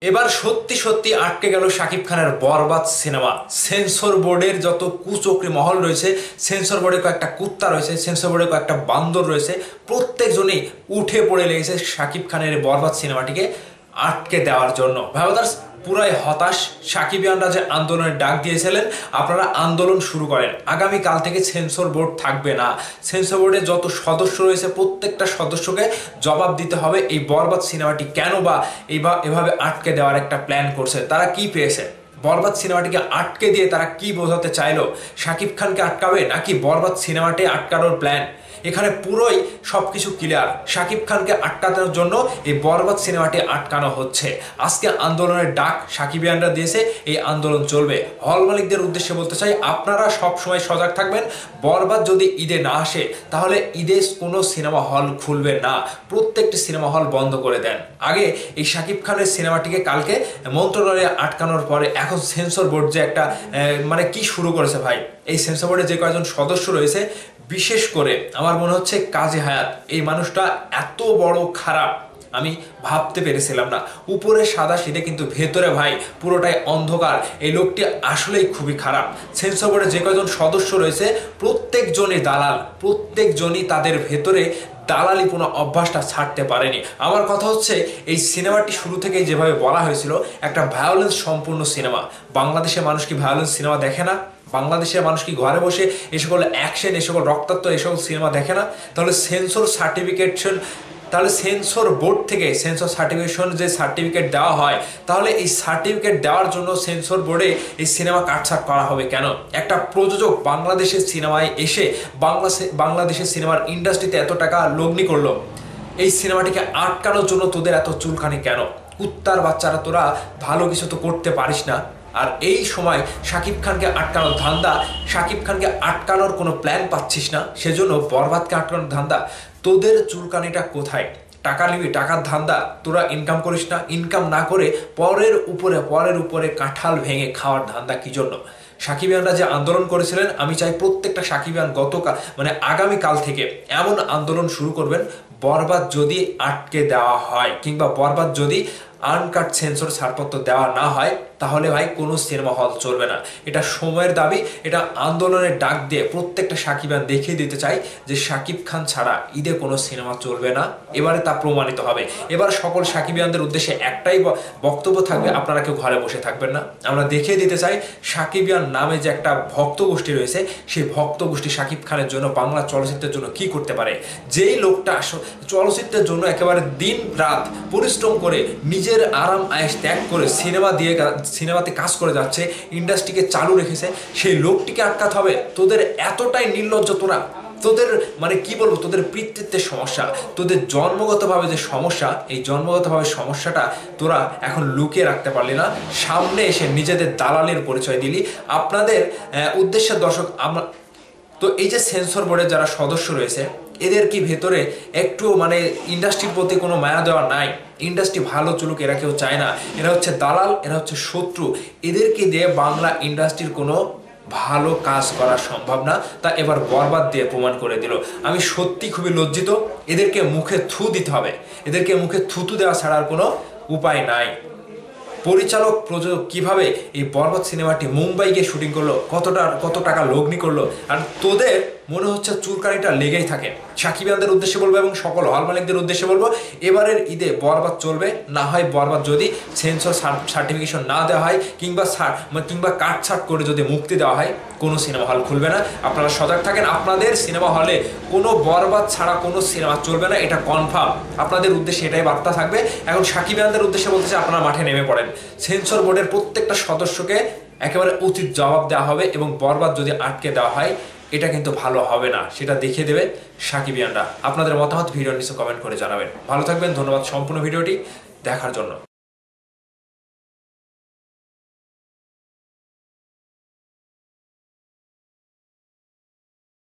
এবার সত্যি সত্যি আটকে গেল শাকিব খানের বরবাদ সিনেমা। সেন্সর বোর্ডের যত কুচক্রী মহল রয়েছে, সেন্সর বোর্ডে কয়েকটা কুত্তা রয়েছে, সেন্সর বোর্ডে কয়েকটা বান্দর রয়েছে, প্রত্যেকজনই উঠে পড়ে লেগেছে শাকিব খানের বরবাদ সিনেমাটিকে আটকে দেওয়ার জন্য। ভাইবাদার্স পুরাই হতাশ। সাকিবিয়ানরা যে আন্দোলনের ডাক দিয়েছিলেন, আপনারা আন্দোলন শুরু করেন। আগামীকাল থেকে সেন্সর বোর্ড থাকবে না। সেন্সর বোর্ডে যত সদস্য রয়েছে প্রত্যেকটা সদস্যকে জবাব দিতে হবে এই বরবাদ সিনেমাটি কেন বা এভাবে আটকে দেওয়ার একটা প্ল্যান করছে। তারা কি পেয়েছে? বরবাদ সিনেমাটিকে আটকে দিয়ে তারা কি বোঝাতে চাইলো? শাকিব খানকে আটকাবে নাকি বরবাদ সিনেমাটি আটকানোর প্ল্যান? এখানে পুরোই সবকিছু ক্লিয়ার। শাকিব খানকে আটকানোর জন্য এই বরবাদ সিনেমাটি আটকানো হচ্ছে। আজকে আন্দোলনের ডাক সাকিবিয়ানরা দিয়েছে, এই আন্দোলন চলবে। হল মালিকদের উদ্দেশ্যে বলতে চাই, আপনারা সব সময় সজাগ থাকবেন। বরবাদ যদি ঈদে না আসে তাহলে ঈদে কোনো সিনেমা হল খুলবে না, প্রত্যেকটি সিনেমা হল বন্ধ করে দেন। আগে এই শাকিব খানের সিনেমাটিকে কালকে মন্ত্রণালয়ে আটকানোর পরে এখন সেন্সর বোর্ড যে একটা মানে কি শুরু করেছে ভাই। এই সেন্সর বোর্ডে যে কয়েকজন সদস্য রয়েছে, বিশেষ করে আমার মনে হচ্ছে কাজী হায়াত, এই মানুষটা এত বড় খারাপ আমি ভাবতে পেরেছিলাম না। উপরে সাদা সিধে কিন্তু ভেতরে ভাই পুরোটাই অন্ধকার। এই লোকটি আসলেই খুবই খারাপ। সেন্সর বোর্ডে যে কয়েকজন সদস্য রয়েছে প্রত্যেকজনই দালাল, প্রত্যেকজনই তাদের ভেতরে দালালিপূর্ণ অভ্যাসটা ছাড়তে পারেনি। আমার কথা হচ্ছে এই সিনেমাটি শুরু থেকেই যেভাবে বলা হয়েছিল একটা ভায়োলেন্স সম্পূর্ণ সিনেমা। বাংলাদেশের মানুষ কি ভায়োলেন্স সিনেমা দেখে না? বাংলাদেশের মানুষ কি ঘরে বসে এ সকল অ্যাকশন, এ সকল রক্তাক্ত এ সকল সিনেমা দেখে না? তাহলে সেন্সর বোর্ড থেকে সেন্সর সার্টিফিকেশন যে সার্টিফিকেট দেওয়া হয়, তাহলে এই সার্টিফিকেট দেওয়ার জন্য সেন্সর বোর্ডে এই সিনেমা কাটছাট করা হবে কেন? একটা প্রযোজক বাংলাদেশের সিনেমায় এসে বাংলাদেশের সিনেমার ইন্ডাস্ট্রিতে এত টাকা লগ্নি করলো, এই সিনেমাটিকে আটকানোর জন্য তোদের এত চুলকানি কেন? কুত্তার বাচ্চারা, তোরা ভালো কিছু তো করতে পারিস না। আর এই সময় শাকিব খানকে আটকানোর ধান্দা, শাকিব খানকে আটকানোর কোনো প্ল্যান পাচ্ছিস না, সেজন্য বরবাদকে আটকানোর ধান্দা। তোদের চুলকানিটা কোথায়? টাকা নিবি, টাকার ধান্দা। তোরা ইনকাম করিস না, ইনকাম না করে পরের উপরে কাঁঠাল ভেঙে খাওয়ার ধান্দা কি জন্য? সাকিবিয়ানরা যে আন্দোলন করেছিলেন, আমি চাই প্রত্যেকটা সাকিবিয়ান আগামীকাল থেকে এমন আন্দোলন শুরু করবেন, বরবাদ যদি আটকে দেওয়া হয় কিংবা বরবাদ যদি আনকাট সেন্সর ছাড়পত্র দেওয়া না হয়, তাহলে ভাই কোনো সিনেমা হল চলবে না। এটা সময়ের দাবি, এটা আন্দোলনের ডাক দিয়ে প্রত্যেকটা সাকিবিয়ান দেখিয়ে দিতে চাই যে শাকিব খান ছাড়া ঈদে কোনো সিনেমা চলবে না। এবারে তা প্রমাণিত হবে। এবার সকল সাকিবিয়ানদের উদ্দেশ্যে একটাই বক্তব্য থাকবে, আপনারা কেউ ঘরে বসে থাকবেন না। আমরা দেখিয়ে দিতে চাই সাকিবিয়ান নামে যে একটা ভক্ত গোষ্ঠী রয়েছে, সেই ভক্ত গোষ্ঠী শাকিব খানের জন্য, বাংলা চলচ্চিত্রের জন্য কি করতে পারে। যেই লোকটা চলচ্চিত্রের জন্য একেবারে দিন রাত পরিশ্রম করে নিজের আরাম আয়েশ ত্যাগ করে সিনেমাতে কাজ করে যাচ্ছে, ইন্ডাস্ট্রিকে চালু রেখেছে, সেই লোকটিকে আটকাতে হবে? তোদের এতটাই নির্লজ্জ তোরা! তোদের মানে কি বলবো, তোদের পিতৃত্বের সমস্যা, তোদের জন্মগতভাবে যে সমস্যা, এই জন্মগতভাবে সমস্যাটা তোরা এখন লুকিয়ে রাখতে পারলি না, সামনে এসে নিজেদের দালালের পরিচয় দিলি। আপনাদের উদ্দেশ্যের দর্শক, আমরা তো এই যে সেন্সর বোর্ডের যারা সদস্য রয়েছে, এদের কি ভেতরে একটু মানে ইন্ডাস্ট্রির প্রতি কোনো মায়া দেওয়া নাই? ইন্ডাস্ট্রি ভালো চলুক এরা কেউ চায় না। এরা হচ্ছে দালাল, এরা হচ্ছে শত্রু। এদেরকে দিয়ে বাংলা ইন্ডাস্ট্রির কোনো ভালো কাজ করা সম্ভব না। তা এবার বরবাদ দিয়ে প্রমাণ করে দিল। আমি সত্যি খুবই লজ্জিত। এদেরকে মুখে থু দিতে হবে, এদেরকে মুখে থুতু দেওয়া ছাড়ার কোনো উপায় নাই। পরিচালক প্রযোজক কিভাবে এই বরবাদ সিনেমাটি মুম্বাই গিয়ে শুটিং করলো, কত টাকা লগ্নি করলো, আর তোদের মনে হচ্ছে চুলকানিটা লেগেই থাকে। সাকিবিয়ানদের উদ্দেশ্যে বলবো এবং সকল হল মালিকদের উদ্দেশ্যে বলবো, এবারের ঈদে বরবাদ চলবে না। হয় বরবাদ যদি সেন্সর সার্টিফিকেশন না দেওয়া হয় কিংবা কাটছাট করে যদি মুক্তি দেওয়া হয়, কোনো সিনেমা হল খুলবে না। আপনারা সজাগ থাকেন। আপনাদের সিনেমা হলে কোনো বরবাদ ছাড়া কোনো সিনেমা চলবে না, এটা কনফার্ম। আপনাদের উদ্দেশ্যে এটাই বার্তা থাকবে। এখন সাকিবিয়ানদের উদ্দেশ্যে বলতে চাই, আপনারা মাঠে নেমে পড়েন। সেন্সর বোর্ডের প্রত্যেকটা সদস্যকে একেবারে উচিত জবাব দেওয়া হবে এবং বরবাদ যদি আটকে দেওয়া হয়, এটা কিন্তু ভালো হবে না, সেটা দেখিয়ে দেবে সাকিবিয়ানরা। আপনাদের মতামত ভিডিওর নিচে কমেন্ট করে জানাবেন। ভালো থাকবেন, ধন্যবাদ সম্পূর্ণ ভিডিওটি দেখার জন্য।